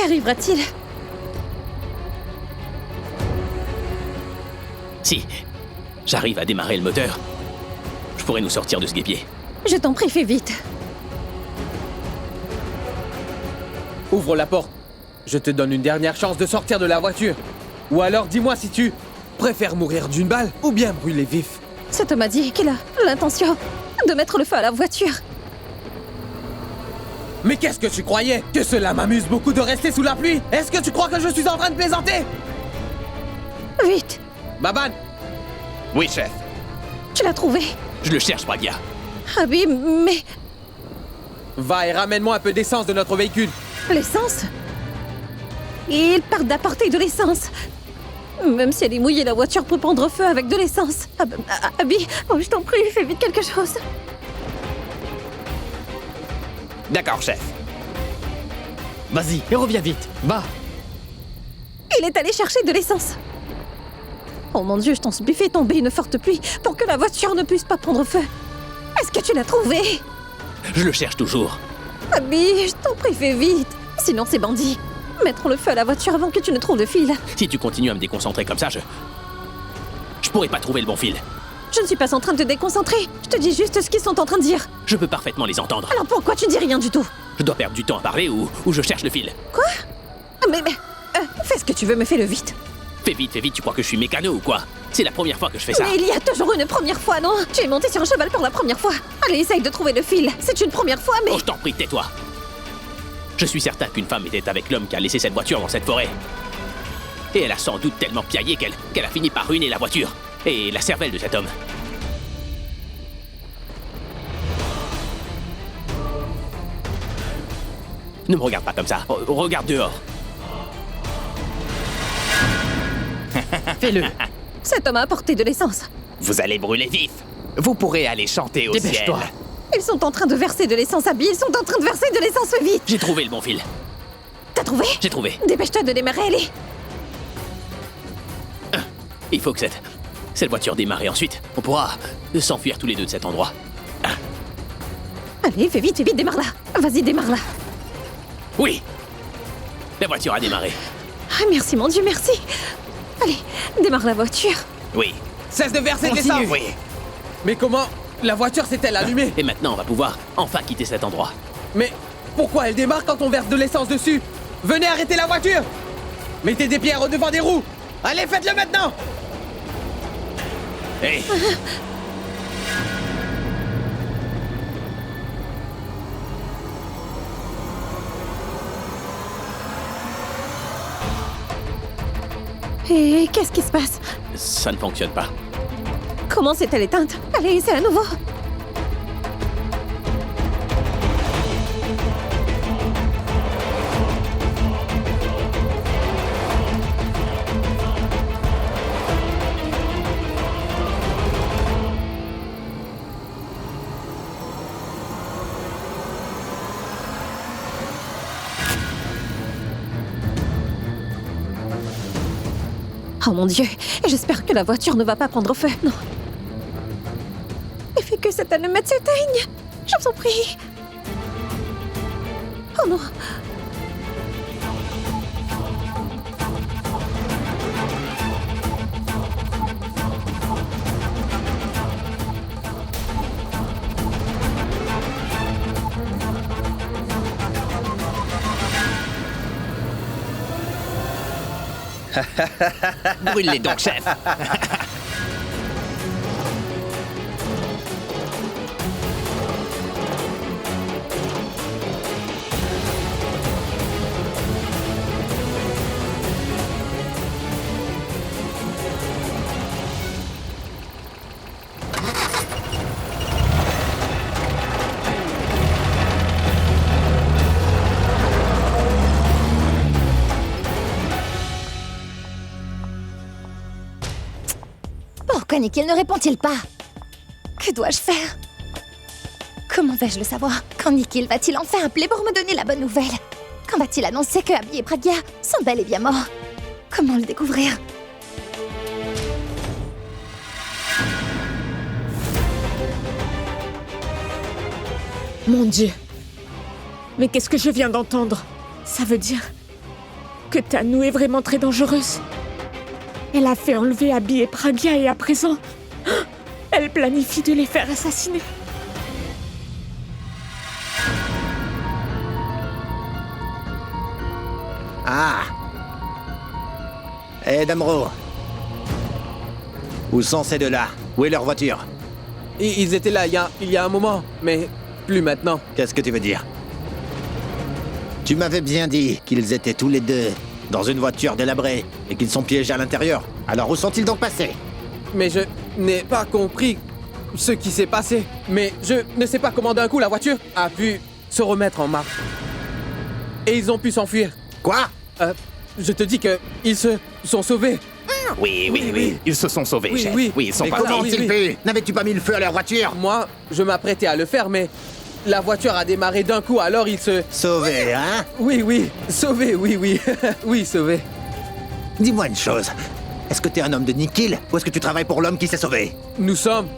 Qu'arrivera-t-il? Si j'arrive à démarrer le moteur, je pourrais nous sortir de ce guêpier. Je t'en prie, fais vite. Ouvre la porte. Je te donne une dernière chance de sortir de la voiture. Ou alors dis-moi si tu préfères mourir d'une balle ou bien brûler vif. Cet homme a dit qu'il a l'intention de mettre le feu à la voiture. Mais qu'est-ce que tu croyais? Que cela m'amuse beaucoup de rester sous la pluie? Est-ce que tu crois que je suis en train de plaisanter? Vite! Baban! Oui, chef. Tu l'as trouvé? Je le cherche, Bragia. Abi, mais... Va et ramène-moi un peu d'essence de notre véhicule. L'essence? Il part d'apporter de l'essence. Même si elle est mouillée, la voiture peut prendre feu avec de l'essence. Abi, oh, je t'en prie, fais vite quelque chose. D'accord, chef. Vas-y, et reviens vite. Va. Il est allé chercher de l'essence. Oh mon Dieu, je t'en supplie, fais tomber une forte pluie pour que la voiture ne puisse pas prendre feu. Est-ce que tu l'as trouvé? Je le cherche toujours. Abi, je t'en prie, fais vite. Sinon, ces bandits mettront le feu à la voiture avant que tu ne trouves le fil. Si tu continues à me déconcentrer comme ça, je pourrais pas trouver le bon fil. Je ne suis pas en train de te déconcentrer. Je te dis juste ce qu'ils sont en train de dire. Je peux parfaitement les entendre. Alors pourquoi tu dis rien du tout? Je dois perdre du temps à parler ou je cherche le fil. Quoi? Mais fais ce que tu veux, mais fais-le vite. Fais vite, tu crois que je suis mécano ou quoi? C'est la première fois que je fais ça. Mais il y a toujours une première fois, non? Tu es monté sur un cheval pour la première fois. Allez, essaye de trouver le fil. C'est une première fois, mais... Oh, je t'en prie, tais-toi. Je suis certain qu'une femme était avec l'homme qui a laissé cette voiture dans cette forêt. Et elle a sans doute tellement piaillé qu'elle a fini par ruiner la voiture. Et la cervelle de cet homme. Ne me regarde pas comme ça. Regarde dehors. Fais-le. Cet homme a apporté de l'essence. Vous allez brûler vif. Vous pourrez aller chanter au ciel. Dépêche-toi. Ils sont en train de verser de l'essence, Abby. Ils sont en train de verser de l'essence, vite. J'ai trouvé le bon fil. T'as trouvé? J'ai trouvé. Dépêche-toi de démarrer, allez. Il faut que cette voiture démarre et ensuite, on pourra s'enfuir tous les deux de cet endroit. Allez, fais vite, démarre-la. Vas-y, démarre-la. Oui! La voiture a démarré. Ah, merci, mon Dieu, merci. Allez, démarre la voiture. Oui. Cesse de verser de Continue. l'essence. Oui. Mais comment la voiture s'est-elle allumée? Et maintenant, on va pouvoir enfin quitter cet endroit. Mais pourquoi elle démarre quand on verse de l'essence dessus? Venez arrêter la voiture! Mettez des pierres au devant des roues! Allez, faites-le maintenant! Hé! Et qu'est-ce qui se passe? Ça ne fonctionne pas. Comment s'est-elle éteinte? Allez, c'est à nouveau. Oh mon Dieu, j'espère que la voiture ne va pas prendre feu, non. Et fais que cette allumette s'éteigne. Je vous en prie. Oh non. Brûle-les donc, chef. Pourquoi Nikhil ne répond-il pas? Que dois-je faire? Comment vais-je le savoir? Quand Nikhil va-t-il enfin appeler pour me donner la bonne nouvelle? Quand va-t-il annoncer que Abby et Pragya sont bel et bien morts? Comment le découvrir? Mon Dieu. Mais qu'est-ce que je viens d'entendre? Ça veut dire que Tanu est vraiment très dangereuse. Elle a fait enlever Abby et Pragya et à présent, elle planifie de les faire assassiner. Ah. Hé, Damro. Où sont ces deux-là? Où est leur voiture? Ils étaient là il y a un moment, mais plus maintenant. Qu'est-ce que tu veux dire? Tu m'avais bien dit qu'ils étaient tous les deux dans une voiture délabrée et qu'ils sont piégés à l'intérieur. Alors où sont-ils donc passés? Mais je n'ai pas compris ce qui s'est passé. Mais je ne sais pas comment d'un coup la voiture a pu se remettre en marche. Et ils ont pu s'enfuir. Quoi? Je te dis que ils se sont sauvés. Oui. Ils se sont sauvés, Oui, chef. oui. Oui, ils sont Mais pas comment morts. ont-ils pu? N'avais-tu pas mis le feu à leur voiture? Moi, je m'apprêtais à le faire, mais la voiture a démarré d'un coup, alors ils se... Sauvés, hein? Oui, sauvés, oui. Oui, sauvés. Dis-moi une chose. Est-ce que t'es un homme de Nikhil ou est-ce que tu travailles pour l'homme qui s'est sauvé? Nous sommes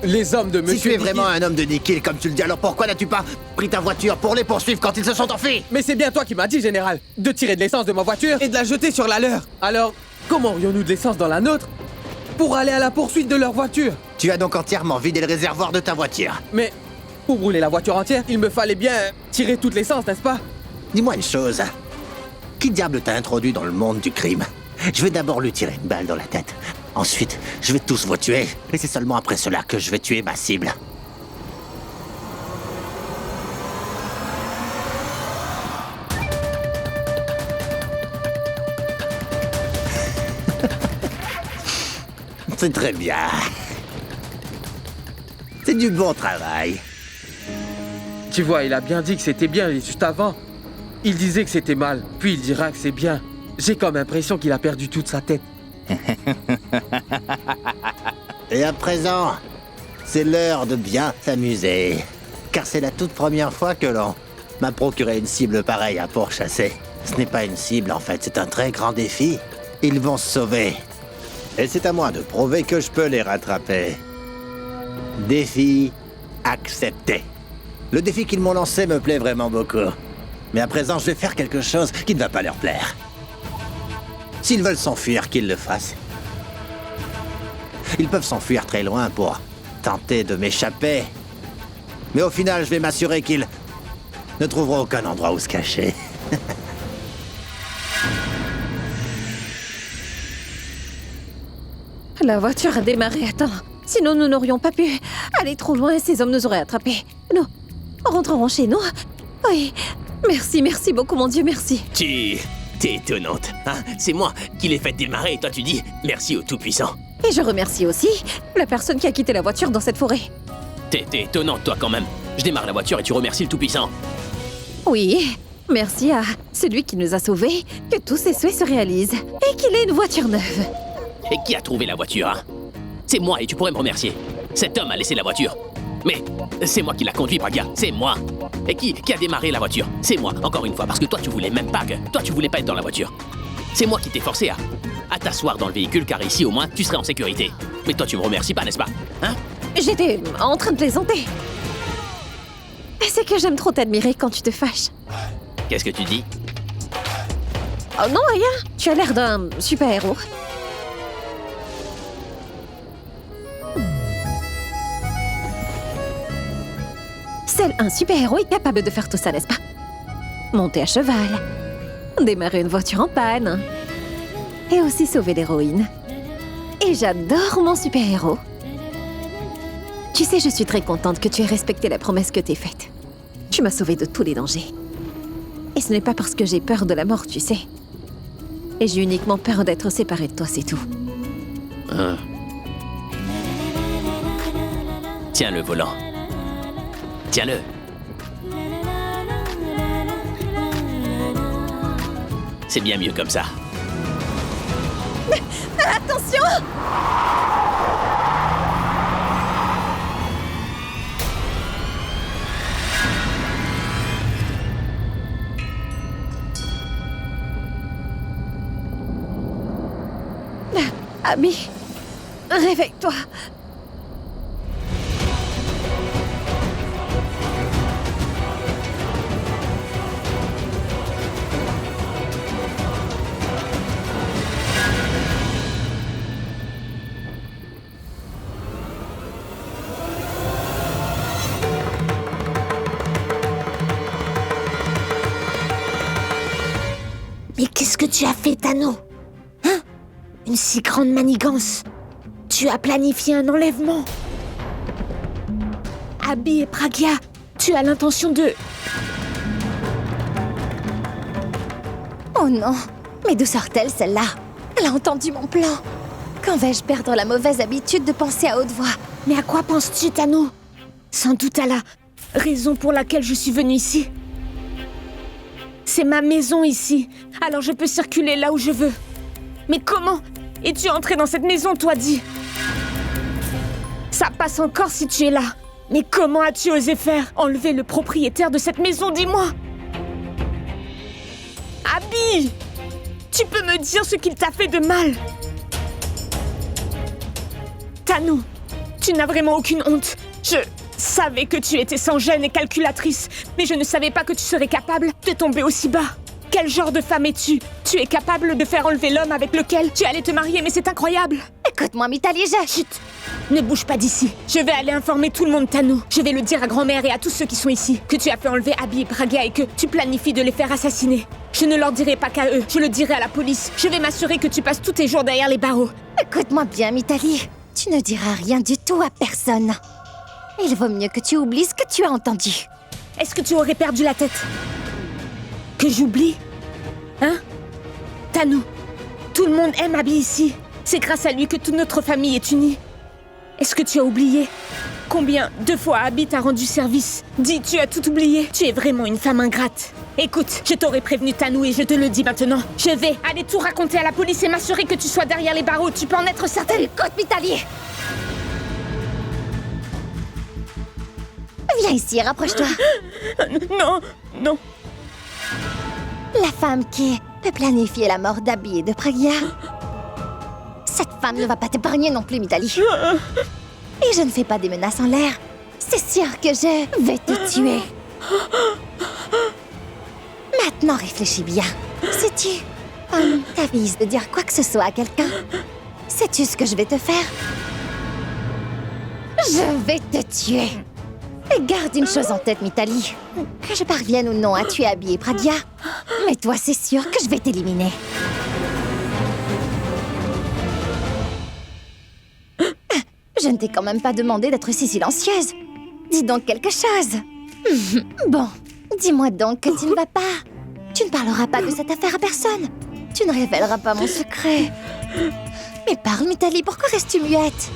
les hommes de Monsieur Si tu es Nikhil. vraiment un homme de Nikhil, comme tu le dis, alors pourquoi n'as-tu pas pris ta voiture pour les poursuivre quand ils se sont enfuis? Mais c'est bien toi qui m'as dit, général, de tirer de l'essence de ma voiture et de la jeter sur la leur. Alors, comment aurions-nous de l'essence dans la nôtre pour aller à la poursuite de leur voiture? Tu as donc entièrement vidé le réservoir de ta voiture. Mais pour rouler la voiture entière, il me fallait bien tirer toute l'essence, n'est-ce pas? Dis-moi une chose. Qui diable t'a introduit dans le monde du crime? Je vais d'abord lui tirer une balle dans la tête. Ensuite, je vais tous vous tuer. Et c'est seulement après cela que je vais tuer ma cible. C'est très bien. C'est du bon travail. Tu vois, il a bien dit que c'était bien juste avant. Il disait que c'était mal, puis il dira que c'est bien. J'ai comme l'impression qu'il a perdu toute sa tête. Et à présent, c'est l'heure de bien s'amuser. Car c'est la toute première fois que l'on m'a procuré une cible pareille à pourchasser. Ce n'est pas une cible en fait, c'est un très grand défi. Ils vont se sauver. Et c'est à moi de prouver que je peux les rattraper. Défi accepté. Le défi qu'ils m'ont lancé me plaît vraiment beaucoup. Mais à présent, je vais faire quelque chose qui ne va pas leur plaire. S'ils veulent s'enfuir, qu'ils le fassent. Ils peuvent s'enfuir très loin pour tenter de m'échapper. Mais au final, je vais m'assurer qu'ils ne trouveront aucun endroit où se cacher. La voiture a démarré, attends. Sinon, nous n'aurions pas pu aller trop loin et ces hommes nous auraient attrapés. Nous rentrerons chez nous. Oui. Merci beaucoup, mon Dieu, merci. T'es étonnante, hein? C'est moi qui l'ai fait démarrer et toi tu dis merci au Tout-Puissant. Et je remercie aussi la personne qui a quitté la voiture dans cette forêt. T'es étonnante, toi, quand même. Je démarre la voiture et tu remercies le Tout-Puissant. Oui, merci à celui qui nous a sauvés, que tous ses souhaits se réalisent et qu'il ait une voiture neuve. Et qui a trouvé la voiture, hein? C'est moi et tu pourrais me remercier. Cet homme a laissé la voiture. Mais c'est moi qui l'a conduit, Pragya. C'est moi. Et qui a démarré la voiture? C'est moi, encore une fois, parce que toi, tu voulais même pas que... Toi, tu voulais pas être dans la voiture. C'est moi qui t'ai forcé à t'asseoir dans le véhicule, car ici, au moins, tu serais en sécurité. Mais toi, tu me remercies pas, n'est-ce pas? Hein? J'étais en train de plaisanter. C'est que j'aime trop t'admirer quand tu te fâches. Qu'est-ce que tu dis? Oh non, rien. Tu as l'air d'un super-héros. Seul un super-héros est capable de faire tout ça, n'est-ce pas? Monter à cheval, démarrer une voiture en panne, et aussi sauver l'héroïne. Et j'adore mon super-héros. Tu sais, je suis très contente que tu aies respecté la promesse que t'es faite. Tu m'as sauvée de tous les dangers. Et ce n'est pas parce que j'ai peur de la mort, tu sais. Et j'ai uniquement peur d'être séparée de toi, c'est tout. Hein? Tiens le volant. Tiens-le. C'est bien mieux comme ça. Attention! Abby, réveille-toi. Mais qu'est-ce que tu as fait, Tano? Hein? Une si grande manigance. Tu as planifié un enlèvement. Abby et Pragya, tu as l'intention de... Oh non, mais d'où sort-elle, celle-là? Elle a entendu mon plan. Quand vais-je perdre la mauvaise habitude de penser à haute voix? Mais à quoi penses-tu, Tano? Sans doute à la raison pour laquelle je suis venue ici. C'est ma maison ici, alors je peux circuler là où je veux. Mais comment es-tu entré dans cette maison, toi, dis? Ça passe encore si tu es là. Mais comment as-tu osé faire? Enlever le propriétaire de cette maison, dis-moi! Abby! Tu peux me dire ce qu'il t'a fait de mal? Tano, tu n'as vraiment aucune honte. Je savais que tu étais sans gêne et calculatrice, mais je ne savais pas que tu serais capable de tomber aussi bas. Quel genre de femme es-tu? Tu es capable de faire enlever l'homme avec lequel tu allais te marier, mais c'est incroyable. Écoute-moi, Mitali, Chut! Ne bouge pas d'ici. Je vais aller informer tout le monde, Tano. Je vais le dire à grand-mère et à tous ceux qui sont ici que tu as fait enlever Abby et Pragya et que tu planifies de les faire assassiner. Je ne leur dirai pas qu'à eux, je le dirai à la police. Je vais m'assurer que tu passes tous tes jours derrière les barreaux. Écoute-moi bien, Mitali. Tu ne diras rien du tout à personne. Il vaut mieux que tu oublies ce que tu as entendu. Est-ce que tu aurais perdu la tête? Que j'oublie? Hein? Tano, tout le monde aime Abby ici. C'est grâce à lui que toute notre famille est unie. Est-ce que tu as oublié? Combien de fois Abby t'a rendu service? Dis, tu as tout oublié? Tu es vraiment une femme ingrate. Écoute, je t'aurais prévenu, Tano, et je te le dis maintenant. Je vais aller tout raconter à la police et m'assurer que tu sois derrière les barreaux. Tu peux en être certaine? Écoute, Mitali! Viens ici, rapproche-toi. Non, non. La femme qui peut planifier la mort d'Abby et de Pragya. Cette femme ne va pas t'épargner non plus, Mitali. Et je ne fais pas des menaces en l'air. C'est sûr que je vais te tuer. Maintenant, réfléchis bien. Sais-tu, t'avises de dire quoi que ce soit à quelqu'un? Sais-tu ce que je vais te faire? Je vais te tuer. Et garde une chose en tête, Mitali. Que je parvienne ou non à tuer Abby et Pragya, mais toi, c'est sûr que je vais t'éliminer. Je ne t'ai quand même pas demandé d'être si silencieuse. Dis donc quelque chose. Bon, dis-moi donc que tu ne vas pas. Tu ne parleras pas de cette affaire à personne. Tu ne révéleras pas mon secret. Mais parle, Mitali, pourquoi restes-tu muette?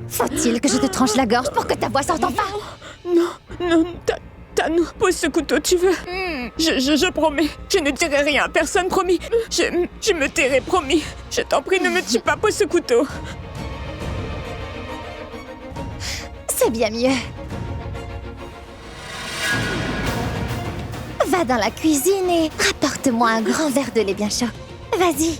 Faut-il que je te tranche la gorge pour que ta voix sorte enfin? Non, Tano, pose ce couteau, tu veux? Je promets, je ne dirai rien à personne, promis. Je me tairai, promis. Je t'en prie, ne me tue pas, pose ce couteau. C'est bien mieux. Va dans la cuisine et rapporte-moi un grand verre de lait bien chaud. Vas-y.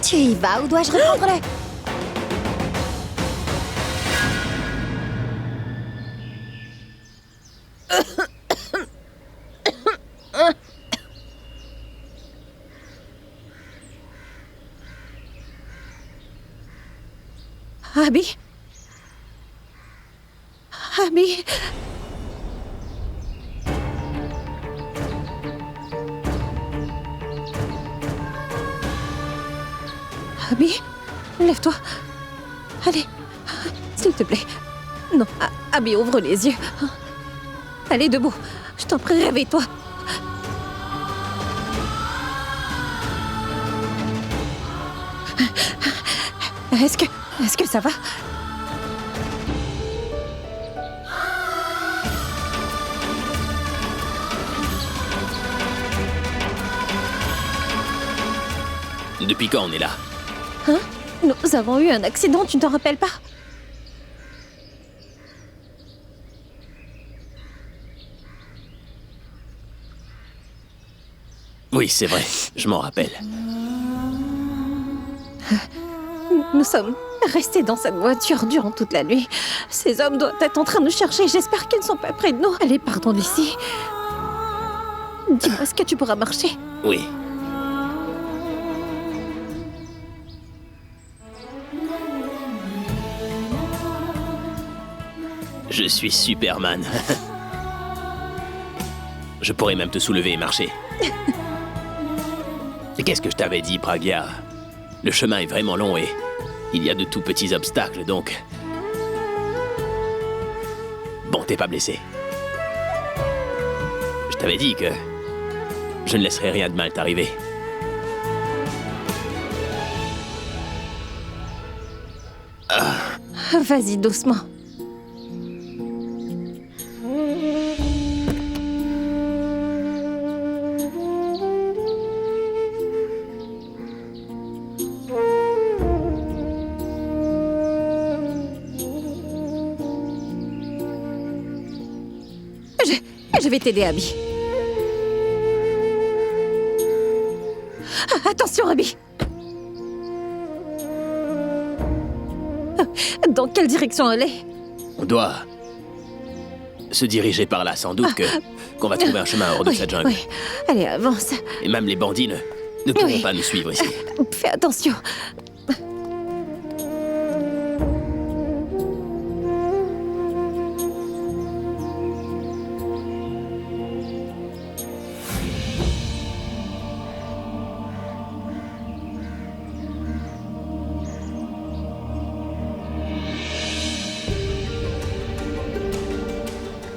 Tu y vas ou dois-je reprendre-le? Abby? Abby? Abby? Lève-toi. Allez, s'il te plaît. Non, Abby, ouvre les yeux. Allez, debout. Je t'en prie, réveille-toi. Est-ce que ça va? Depuis quand on est là? Hein? Nous avons eu un accident, tu ne t'en rappelles pas? Oui, c'est vrai, je m'en rappelle. Nous sommes restés dans cette voiture durant toute la nuit. Ces hommes doivent être en train de nous chercher. J'espère qu'ils ne sont pas près de nous. Allez, partons d'ici. Dis-moi, est-ce que tu pourras marcher? Oui. Je suis Superman. Je pourrais même te soulever et marcher. Et qu'est-ce que je t'avais dit, Pragya? Le chemin est vraiment long et il y a de tout petits obstacles, donc... Bon, t'es pas blessé. Je t'avais dit que je ne laisserai rien de mal t'arriver. Vas-y, doucement. Je vais t'aider, Abby. Ah, attention, Abby. Dans quelle direction aller? On doit se diriger par là, sans doute qu'on va trouver un chemin hors de cette jungle. Oui. Allez, avance. Et même les bandits ne pourront pas nous suivre ici. Fais attention.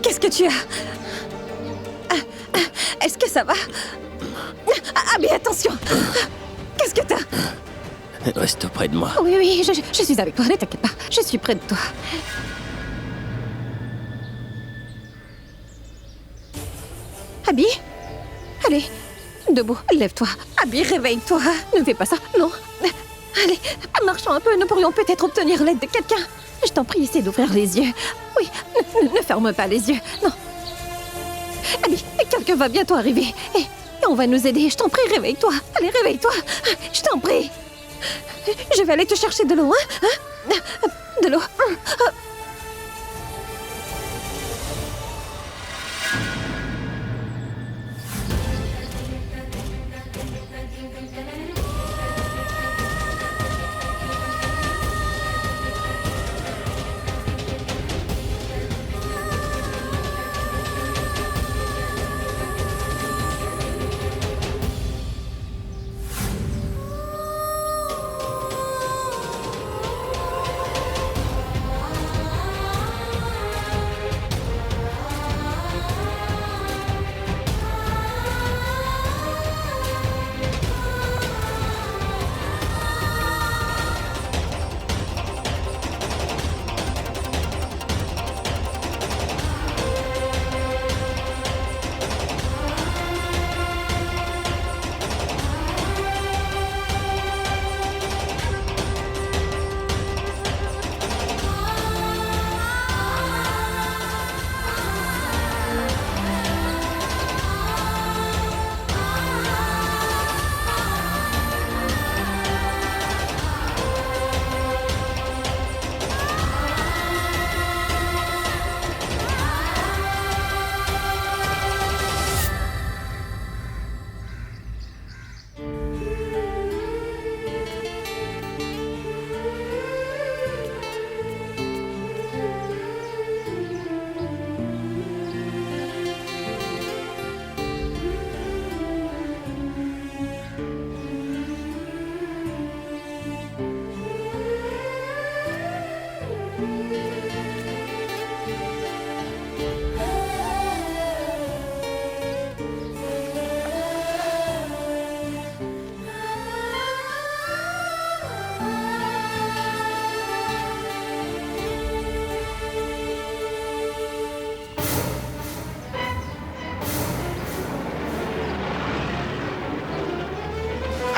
Qu'est-ce que tu as? Est-ce que ça va? Ah, mais attention! Qu'est-ce que t'as? Reste auprès de moi. Oui, oui, je suis avec toi, ne t'inquiète pas. Je suis près de toi. Abby? Allez, debout, lève-toi. Abby, réveille-toi. Ne fais pas ça, non. Allez, marchons un peu, nous pourrions peut-être obtenir l'aide de quelqu'un. Je t'en prie, essaie d'ouvrir les yeux. Oui, ne ferme pas les yeux, non. Abby, quelqu'un va bientôt arriver. Et on va nous aider, je t'en prie, réveille-toi. Allez, réveille-toi, je t'en prie. Je vais aller te chercher de l'eau, hein? De l'eau.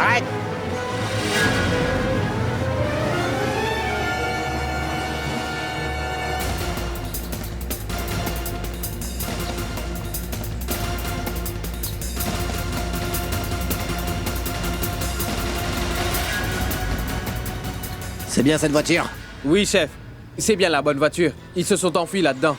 Arrête! C'est bien cette voiture? Oui, chef. C'est bien la bonne voiture. Ils se sont enfuis là-dedans.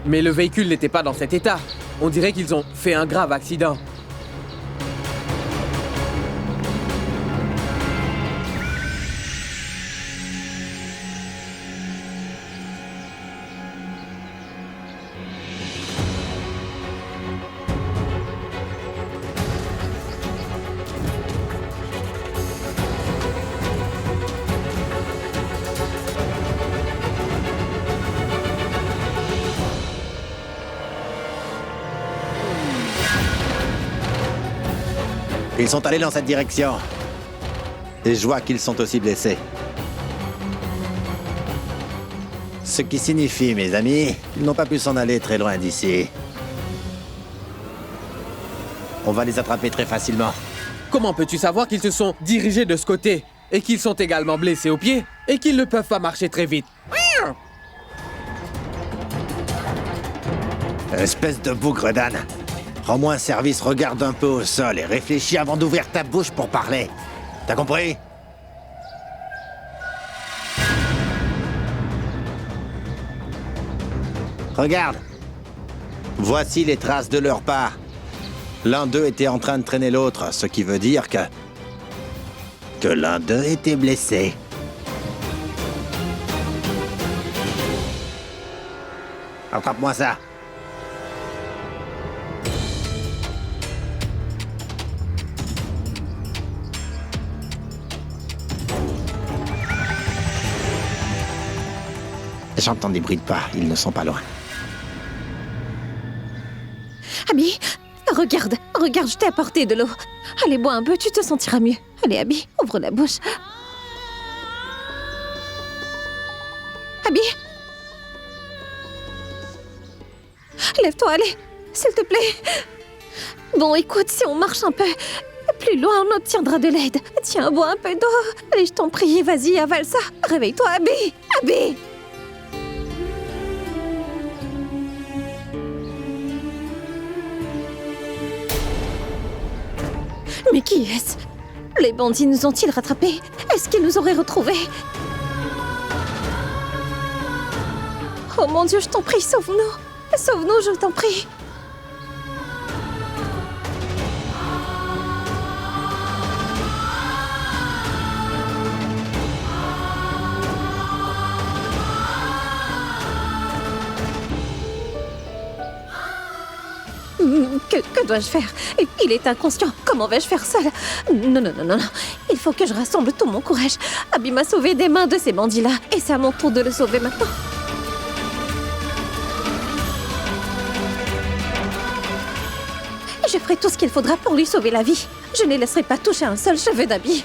Mais le véhicule n'était pas dans cet état. On dirait qu'ils ont fait un grave accident. Ils sont allés dans cette direction. Et je vois qu'ils sont aussi blessés. Ce qui signifie, mes amis, qu'ils n'ont pas pu s'en aller très loin d'ici. On va les attraper très facilement. Comment peux-tu savoir qu'ils se sont dirigés de ce côté et qu'ils sont également blessés aux pieds et qu'ils ne peuvent pas marcher très vite? Espèce de bougre d'âne. Rends-moi un service, regarde un peu au sol et réfléchis avant d'ouvrir ta bouche pour parler. T'as compris? Regarde. Voici les traces de leurs pas. L'un d'eux était en train de traîner l'autre, ce qui veut dire que l'un d'eux était blessé. Attrape-moi ça. J'entends des bruits de pas, ils ne sont pas loin. Abby, regarde, je t'ai apporté de l'eau. Allez, bois un peu, tu te sentiras mieux. Allez, Abby, ouvre la bouche. Abby? Lève-toi, allez, s'il te plaît. Bon, écoute, si on marche un peu plus loin, on obtiendra de l'aide. Tiens, bois un peu d'eau. Allez, je t'en prie, vas-y, avale ça. Réveille-toi, Abby. Abby! Mais qui est-ce? Les bandits nous ont-ils rattrapés? Est-ce qu'ils nous auraient retrouvés? Oh mon Dieu, je t'en prie, sauve-nous! Sauve-nous, je t'en prie! Que dois-je faire? Il est inconscient. Comment vais-je faire seul? Non. Il faut que je rassemble tout mon courage. Abby m'a sauvé des mains de ces bandits-là. Et c'est à mon tour de le sauver maintenant. Je ferai tout ce qu'il faudra pour lui sauver la vie. Je ne laisserai pas toucher un seul cheveu d'Abby.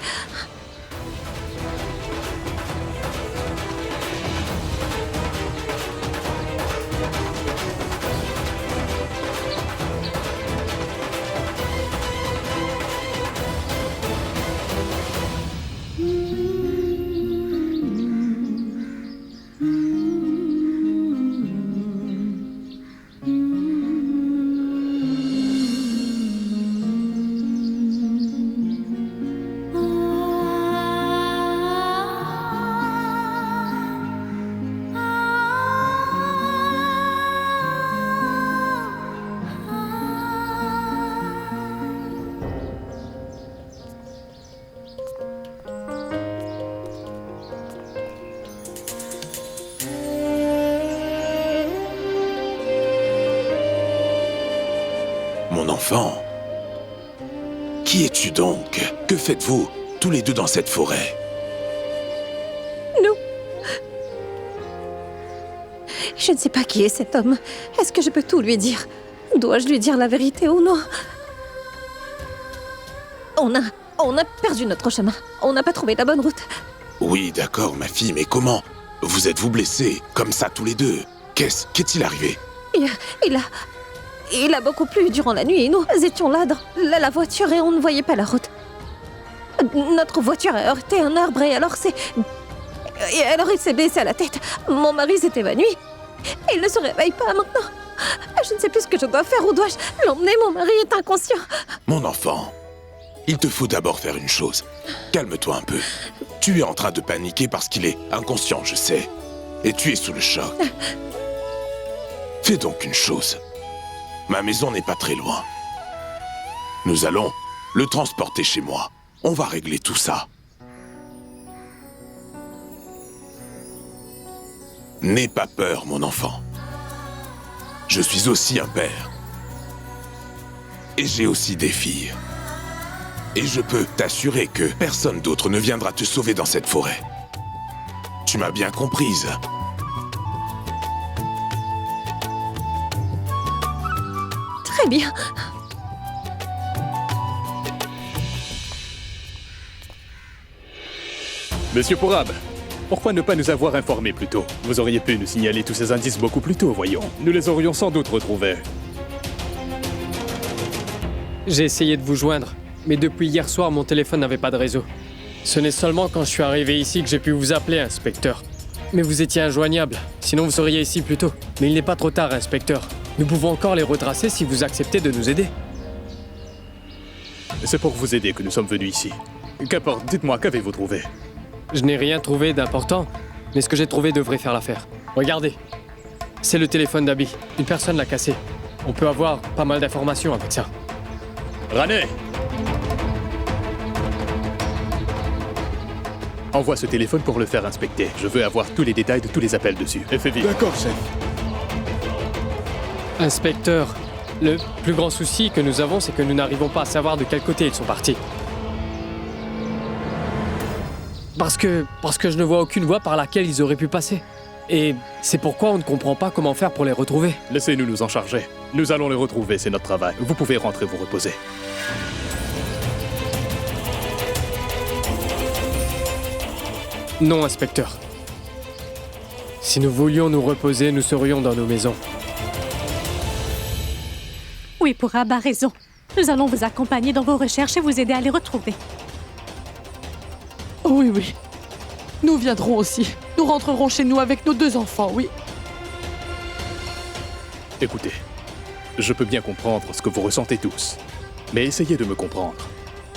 Mon enfant, qui es-tu donc? Que faites-vous, tous les deux dans cette forêt? Nous. Je ne sais pas qui est cet homme. Est-ce que je peux tout lui dire? Dois-je lui dire la vérité ou non? On a perdu notre chemin. On n'a pas trouvé la bonne route. Oui, d'accord, ma fille, mais comment? Vous êtes-vous blessés, comme ça tous les deux? Qu'est-il arrivé? Il a beaucoup plu durant la nuit et nous étions là dans la voiture et on ne voyait pas la route. Notre voiture a heurté un arbre et alors il s'est blessé à la tête. Mon mari s'est évanoui. Il ne se réveille pas maintenant. Je ne sais plus ce que je dois faire. Où dois-je l'emmener? Mon mari est inconscient. Mon enfant, il te faut d'abord faire une chose. Calme-toi un peu. Tu es en train de paniquer parce qu'il est inconscient, je sais. Et tu es sous le choc. Fais donc une chose. Ma maison n'est pas très loin. Nous allons le transporter chez moi. On va régler tout ça. N'aie pas peur, mon enfant. Je suis aussi un père. Et j'ai aussi des filles. Et je peux t'assurer que personne d'autre ne viendra te sauver dans cette forêt. Tu m'as bien comprise. Très bien. Monsieur Pourab, pourquoi ne pas nous avoir informés plus tôt? Vous auriez pu nous signaler tous ces indices beaucoup plus tôt, voyons. Nous les aurions sans doute retrouvés. J'ai essayé de vous joindre, mais depuis hier soir, mon téléphone n'avait pas de réseau. Ce n'est seulement quand je suis arrivé ici que j'ai pu vous appeler, inspecteur. Mais vous étiez injoignable, sinon vous seriez ici plus tôt. Mais il n'est pas trop tard, inspecteur. Nous pouvons encore les retracer si vous acceptez de nous aider. C'est pour vous aider que nous sommes venus ici. Qu'importe, dites-moi, qu'avez-vous trouvé? Je n'ai rien trouvé d'important, mais ce que j'ai trouvé devrait faire l'affaire. Regardez, c'est le téléphone d'Abby. Une personne l'a cassé. On peut avoir pas mal d'informations avec ça. Ranet! Envoie ce téléphone pour le faire inspecter. Je veux avoir tous les détails de tous les appels dessus. Et fais vite. D'accord, chef. Inspecteur, le plus grand souci que nous avons, c'est que nous n'arrivons pas à savoir de quel côté ils sont partis. Parce que je ne vois aucune voie par laquelle ils auraient pu passer. Et c'est pourquoi on ne comprend pas comment faire pour les retrouver. Laissez-nous nous en charger. Nous allons les retrouver, c'est notre travail. Vous pouvez rentrer vous reposer. Non, inspecteur. Si nous voulions nous reposer, nous serions dans nos maisons. Oui, Pourab a raison. Nous allons vous accompagner dans vos recherches et vous aider à les retrouver. Oui, oui. Nous viendrons aussi. Nous rentrerons chez nous avec nos 2 enfants, oui. Écoutez, je peux bien comprendre ce que vous ressentez tous. Mais essayez de me comprendre.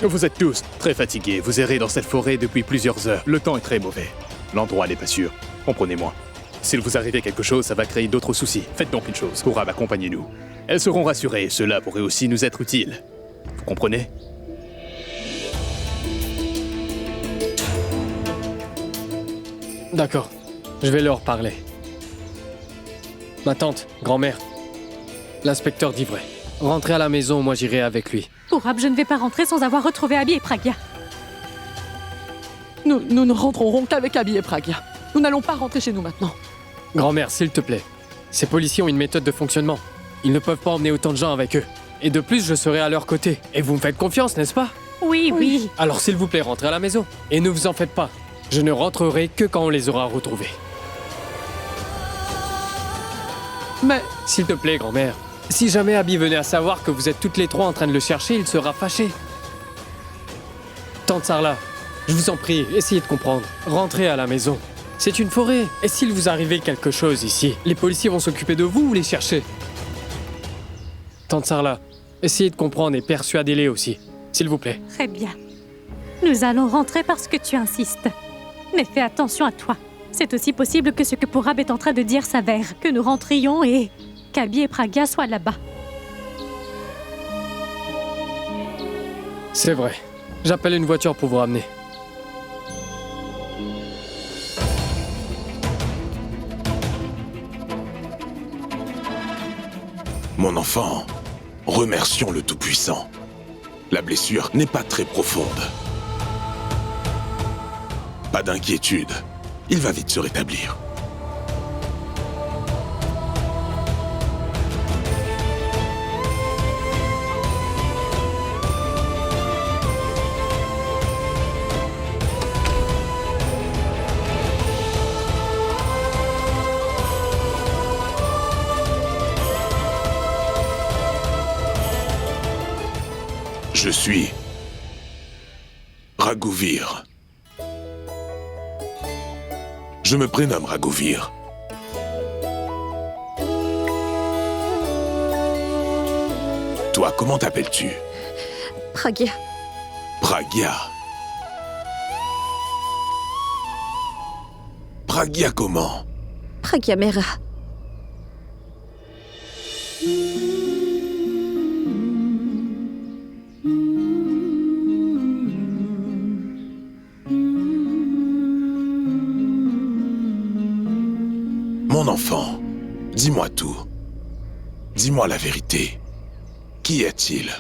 Vous êtes tous très fatigués. Vous errez dans cette forêt depuis plusieurs heures. Le temps est très mauvais. L'endroit n'est pas sûr. Comprenez-moi. S'il vous arrivait quelque chose, ça va créer d'autres soucis. Faites donc une chose. Pourab, accompagnez-nous. Elles seront rassurées et cela pourrait aussi nous être utile. Vous comprenez? D'accord, je vais leur parler. Ma tante, grand-mère, l'inspecteur dit vrai. Rentrez à la maison, moi j'irai avec lui. Pourab, je ne vais pas rentrer sans avoir retrouvé Abby et Pragya. Nous ne rentrerons qu'avec Abby et Pragya. Nous n'allons pas rentrer chez nous maintenant. Grand-mère, s'il te plaît. Ces policiers ont une méthode de fonctionnement. Ils ne peuvent pas emmener autant de gens avec eux. Et de plus, je serai à leur côté. Et vous me faites confiance, n'est-ce pas? Oui, oui. Alors s'il vous plaît, rentrez à la maison. Et ne vous en faites pas. Je ne rentrerai que quand on les aura retrouvés. Mais... S'il te plaît, grand-mère. Si jamais Abby venait à savoir que vous êtes toutes les 3 en train de le chercher, il sera fâché. Tante Sarla, je vous en prie, essayez de comprendre. Rentrez à la maison. C'est une forêt. Et s'il vous arrivait quelque chose ici, les policiers vont s'occuper de vous ou les chercher? Tante Sarla, essayez de comprendre et persuadez-les aussi. S'il vous plaît. Très bien. Nous allons rentrer parce que tu insistes. Mais fais attention à toi. C'est aussi possible que ce que Pourab est en train de dire s'avère. Que nous rentrions et qu'Abby et Pragya soient là-bas. C'est vrai. J'appelle une voiture pour vous ramener. Mon enfant, remercions le Tout-Puissant. La blessure n'est pas très profonde. Pas d'inquiétude. Il va vite se rétablir. Je suis Raghuvir. Je me prénomme Raghuvir. Toi, comment t'appelles-tu? Pragya. Pragya. Pragya comment? Pragya Mera. Dis-moi tout. Dis-moi la vérité. Qui est-il?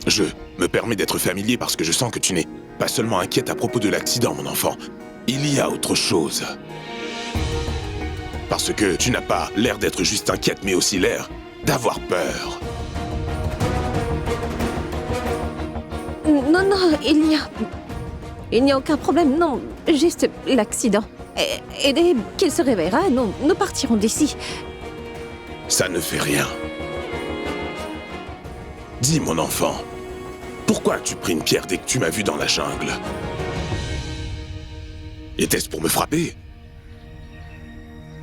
Je me permets d'être familier parce que je sens que tu n'es pas seulement inquiète à propos de l'accident, mon enfant. Il y a autre chose. Parce que tu n'as pas l'air d'être juste inquiète, mais aussi l'air d'avoir peur. Non, il n'y a aucun problème, non, juste l'accident. Et dès qu'il se réveillera, nous partirons d'ici. Ça ne fait rien. Dis, mon enfant, pourquoi as-tu pris une pierre dès que tu m'as vu dans la jungle? Était-ce pour me frapper?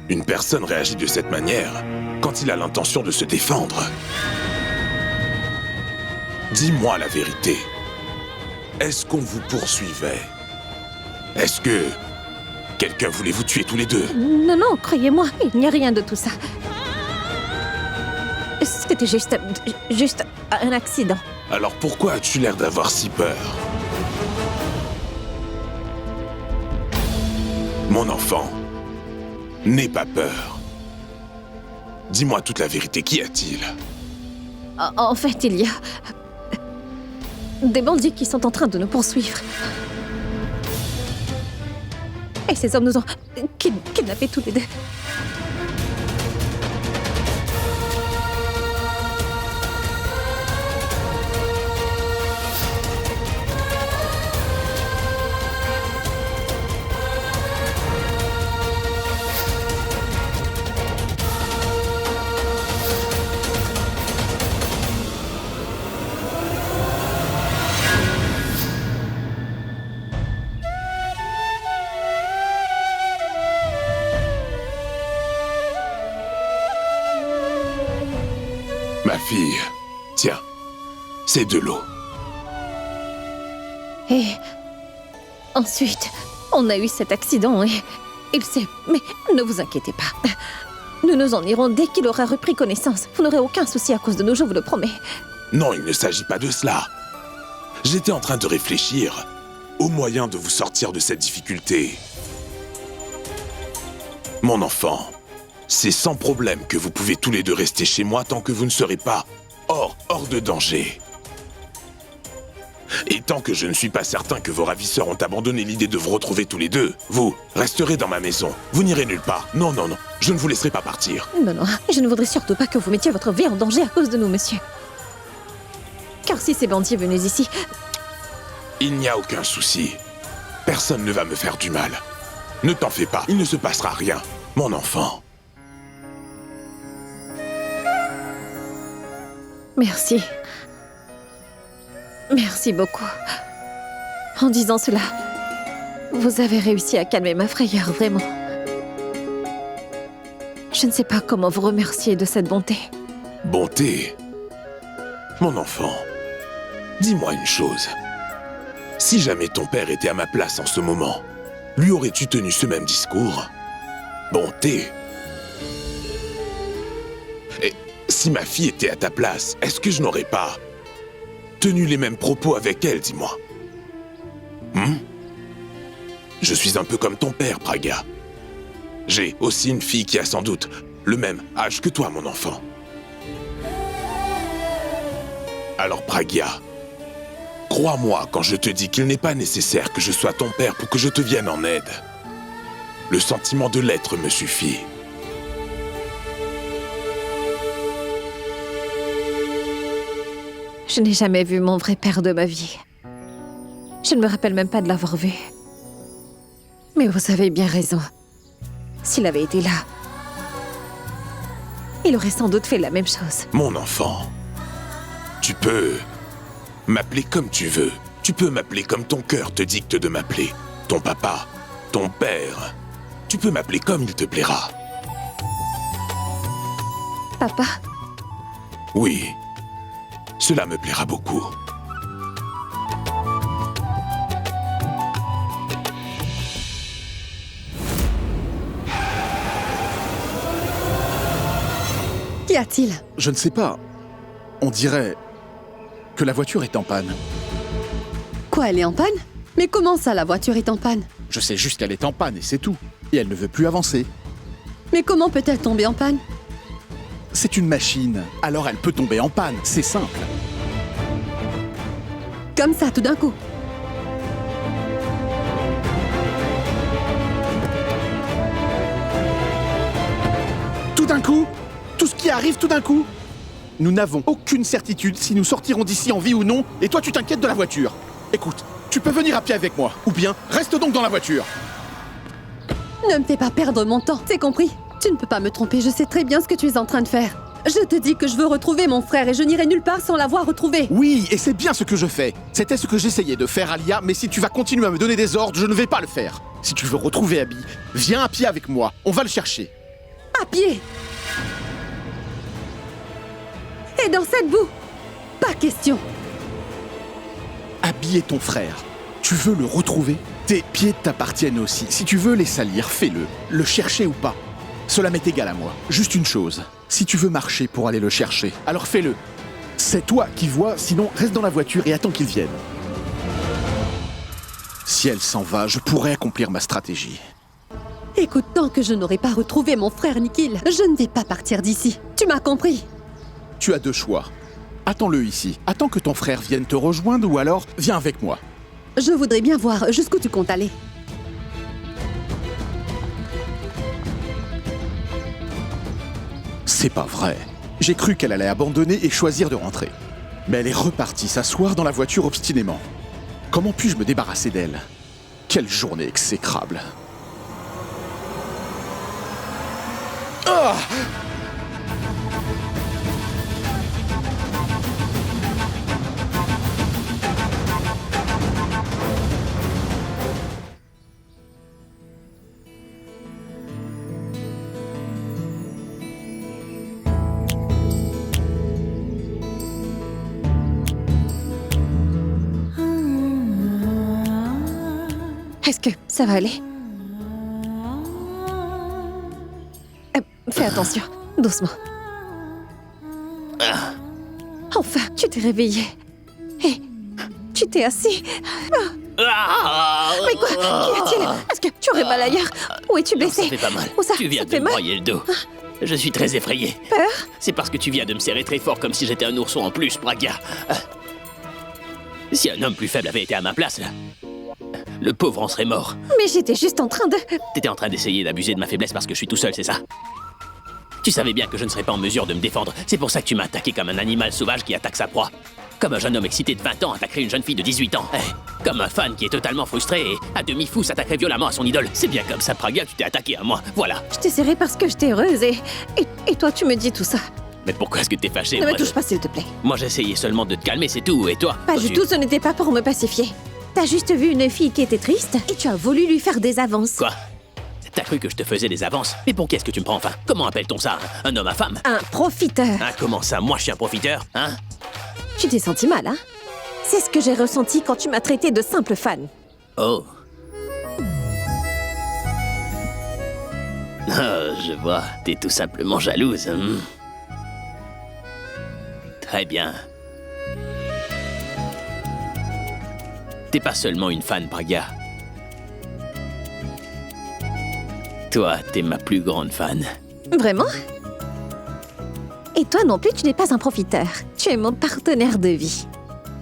Une personne réagit de cette manière quand il a l'intention de se défendre. Dis-moi la vérité. Est-ce qu'on vous poursuivait? Est-ce que quelqu'un voulait vous tuer tous les deux? Non, croyez-moi, il n'y a rien de tout ça. C'était juste un accident. Alors pourquoi as-tu l'air d'avoir si peur? Mon enfant, n'aie pas peur. Dis-moi toute la vérité, qu'y a-t-il? En fait, il y a des bandits qui sont en train de nous poursuivre. Et ces hommes nous ont kidnappés tous les deux. Ma fille, tiens, c'est de l'eau. Et ensuite, on a eu cet accident et il sait... Mais ne vous inquiétez pas. Nous nous en irons dès qu'il aura repris connaissance. Vous n'aurez aucun souci à cause de nous, je vous le promets. Non, il ne s'agit pas de cela. J'étais en train de réfléchir au moyen de vous sortir de cette difficulté. Mon enfant, c'est sans problème que vous pouvez tous les deux rester chez moi tant que vous ne serez pas hors de danger. Et tant que je ne suis pas certain que vos ravisseurs ont abandonné l'idée de vous retrouver tous les deux, vous resterez dans ma maison. Vous n'irez nulle part. Non, je ne vous laisserai pas partir. Non, je ne voudrais surtout pas que vous mettiez votre vie en danger à cause de nous, monsieur. Car si ces bandits venaient ici... Il n'y a aucun souci. Personne ne va me faire du mal. Ne t'en fais pas, il ne se passera rien, mon enfant. Merci. Merci beaucoup. En disant cela, vous avez réussi à calmer ma frayeur, vraiment. Je ne sais pas comment vous remercier de cette bonté. Bonté? Mon enfant, dis-moi une chose. Si jamais ton père était à ma place en ce moment, lui aurais-tu tenu ce même discours? Bonté? Et si ma fille était à ta place, est-ce que je n'aurais pas tenu les mêmes propos avec elle, dis-moi? Je suis un peu comme ton père, Pragya. J'ai aussi une fille qui a sans doute le même âge que toi, mon enfant. Alors, Pragya, crois-moi quand je te dis qu'il n'est pas nécessaire que je sois ton père pour que je te vienne en aide. Le sentiment de l'être me suffit. Je n'ai jamais vu mon vrai père de ma vie. Je ne me rappelle même pas de l'avoir vu. Mais vous avez bien raison. S'il avait été là, il aurait sans doute fait la même chose. Mon enfant, tu peux m'appeler comme tu veux. Tu peux m'appeler comme ton cœur te dicte de m'appeler. Ton papa, ton père. Tu peux m'appeler comme il te plaira. Papa? Oui, cela me plaira beaucoup. Qu'y a-t-il? Je ne sais pas. On dirait que la voiture est en panne. Quoi, elle est en panne? Mais comment ça, la voiture est en panne? Je sais juste qu'elle est en panne et c'est tout. Et elle ne veut plus avancer. Mais comment peut-elle tomber en panne? C'est une machine, alors elle peut tomber en panne, c'est simple. Comme ça, tout d'un coup. Tout d'un coup? Tout ce qui arrive tout d'un coup? Nous n'avons aucune certitude si nous sortirons d'ici en vie ou non, et toi tu t'inquiètes de la voiture. Écoute, tu peux venir à pied avec moi, ou bien reste donc dans la voiture. Ne me fais pas perdre mon temps, c'est compris? Tu ne peux pas me tromper, je sais très bien ce que tu es en train de faire. Je te dis que je veux retrouver mon frère et je n'irai nulle part sans l'avoir retrouvé. Oui, et c'est bien ce que je fais. C'était ce que j'essayais de faire, Alia, mais si tu vas continuer à me donner des ordres, je ne vais pas le faire. Si tu veux retrouver Abby, viens à pied avec moi, on va le chercher. À pied. Et dans cette boue, pas question. Abby est ton frère. Tu veux le retrouver? Tes pieds t'appartiennent aussi. Si tu veux les salir, fais-le. Le chercher ou pas. Cela m'est égal à moi. Juste une chose. Si tu veux marcher pour aller le chercher, alors fais-le. C'est toi qui vois, sinon reste dans la voiture et attends qu'il vienne. Si elle s'en va, je pourrais accomplir ma stratégie. Écoute, tant que je n'aurai pas retrouvé mon frère Nikhil, je ne vais pas partir d'ici. Tu m'as compris? Tu as deux choix. Attends-le ici. Attends que ton frère vienne te rejoindre ou alors viens avec moi. Je voudrais bien voir jusqu'où tu comptes aller. C'est pas vrai. J'ai cru qu'elle allait abandonner et choisir de rentrer. Mais elle est repartie s'asseoir dans la voiture obstinément. Comment puis-je me débarrasser d'elle? Quelle journée exécrable. Ah! Est-ce que ça va aller? Fais attention, doucement. Enfin, tu t'es réveillé. Et tu t'es assis. Mais quoi? Qu'y a-t-il? Est-ce que tu aurais mal ailleurs? Où es-tu blessé? Ça fait pas mal. Où ça? Tu viens Ça de fait me mal? broyer le dos. Je suis très effrayé. Peur? C'est parce que tu viens de me serrer très fort comme si j'étais un ourson en plus, Praga. Si un homme plus faible avait été à ma place, le pauvre en serait mort. Mais j'étais juste en train de... T'étais en train d'essayer d'abuser de ma faiblesse parce que je suis tout seul, c'est ça? Tu savais bien que je ne serais pas en mesure de me défendre. C'est pour ça que tu m'as attaqué comme un animal sauvage qui attaque sa proie. Comme un jeune homme excité de 20 ans attaquerait une jeune fille de 18 ans. Comme un fan qui est totalement frustré et à demi-fou s'attaquerait violemment à son idole. C'est bien comme ça, Praga, tu t'es attaqué à moi. Voilà. Je t'ai serré parce que j'étais heureuse et toi, tu me dis tout ça. Mais pourquoi est-ce que t'es fâché? Ne me touche pas, s'il te plaît. Moi, j'essayais seulement de te calmer, c'est tout. Et toi? Pas du tout, ce n'était pas pour me pacifier. T'as juste vu une fille qui était triste et tu as voulu lui faire des avances. Quoi? T'as cru que je te faisais des avances? Mais pour qui est-ce que tu me prends enfin? Comment appelle-t-on ça? Un homme à femme? Un profiteur. Ah, comment ça? Moi, je suis un profiteur? Hein? Tu t'es senti mal, hein? C'est ce que j'ai ressenti quand tu m'as traité de simple fan. Oh. Oh, je vois. T'es tout simplement jalouse. Très bien. T'es pas seulement une fan, Praga. Toi, t'es ma plus grande fan. Vraiment? Et toi non plus, tu n'es pas un profiteur. Tu es mon partenaire de vie.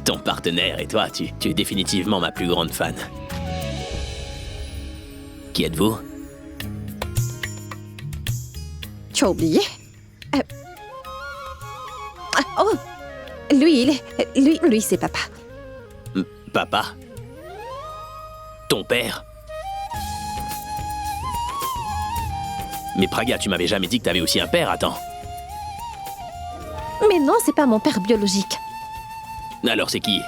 Ton partenaire et toi, tu es définitivement ma plus grande fan. Qui êtes-vous? Tu as oublié? Oh! Lui, lui, c'est papa. Papa? Ton père? Mais Praga, tu m'avais jamais dit que t'avais aussi un père, attends. Mais non, c'est pas mon père biologique. Alors c'est qui?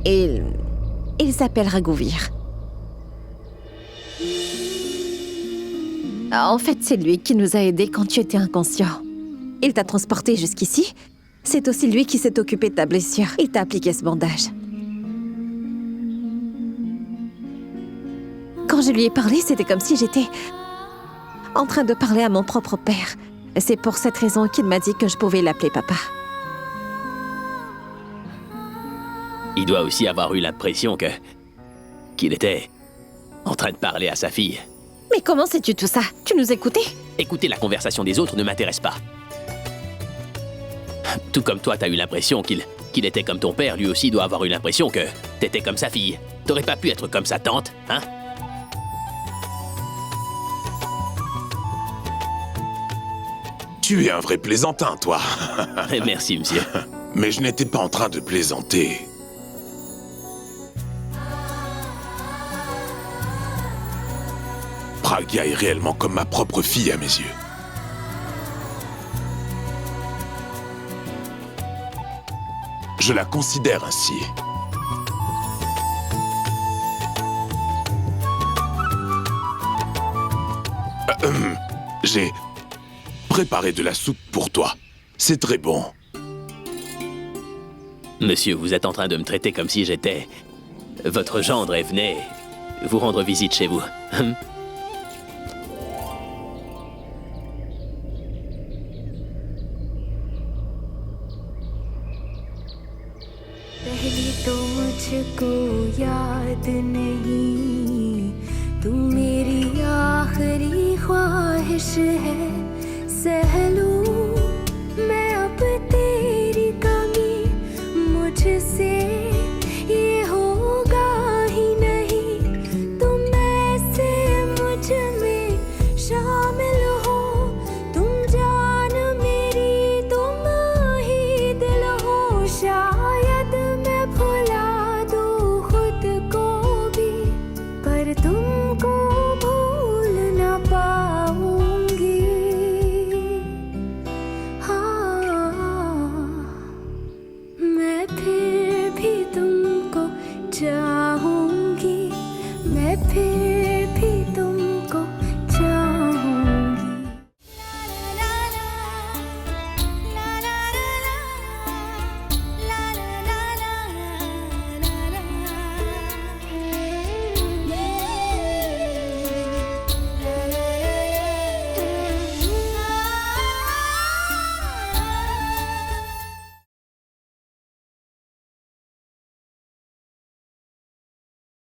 Il s'appelle Raghuvir. En fait, c'est lui qui nous a aidés quand tu étais inconscient. Il t'a transporté jusqu'ici. C'est aussi lui qui s'est occupé de ta blessure. Il t'a appliqué ce bandage. Quand je lui ai parlé, c'était comme si j'étais en train de parler à mon propre père. C'est pour cette raison qu'il m'a dit que je pouvais l'appeler papa. Il doit aussi avoir eu l'impression qu'il était en train de parler à sa fille. Mais comment sais-tu tout ça? Tu nous écoutais? Écouter la conversation des autres ne m'intéresse pas. Tout comme toi, t'as eu l'impression qu'il était comme ton père, lui aussi doit avoir eu l'impression que t'étais comme sa fille. T'aurais pas pu être comme sa tante, hein? Tu es un vrai plaisantin, toi. Merci, monsieur. Mais je n'étais pas en train de plaisanter. Pragya est réellement comme ma propre fille à mes yeux. Je la considère ainsi. J'ai préparé de la soupe pour toi. C'est très bon. Monsieur, vous êtes en train de me traiter comme si j'étais votre gendre et venait vous rendre visite chez vous. पहली तो मुझको याद नहीं तू मेरी आखिरी ख्वाहिश है सहलू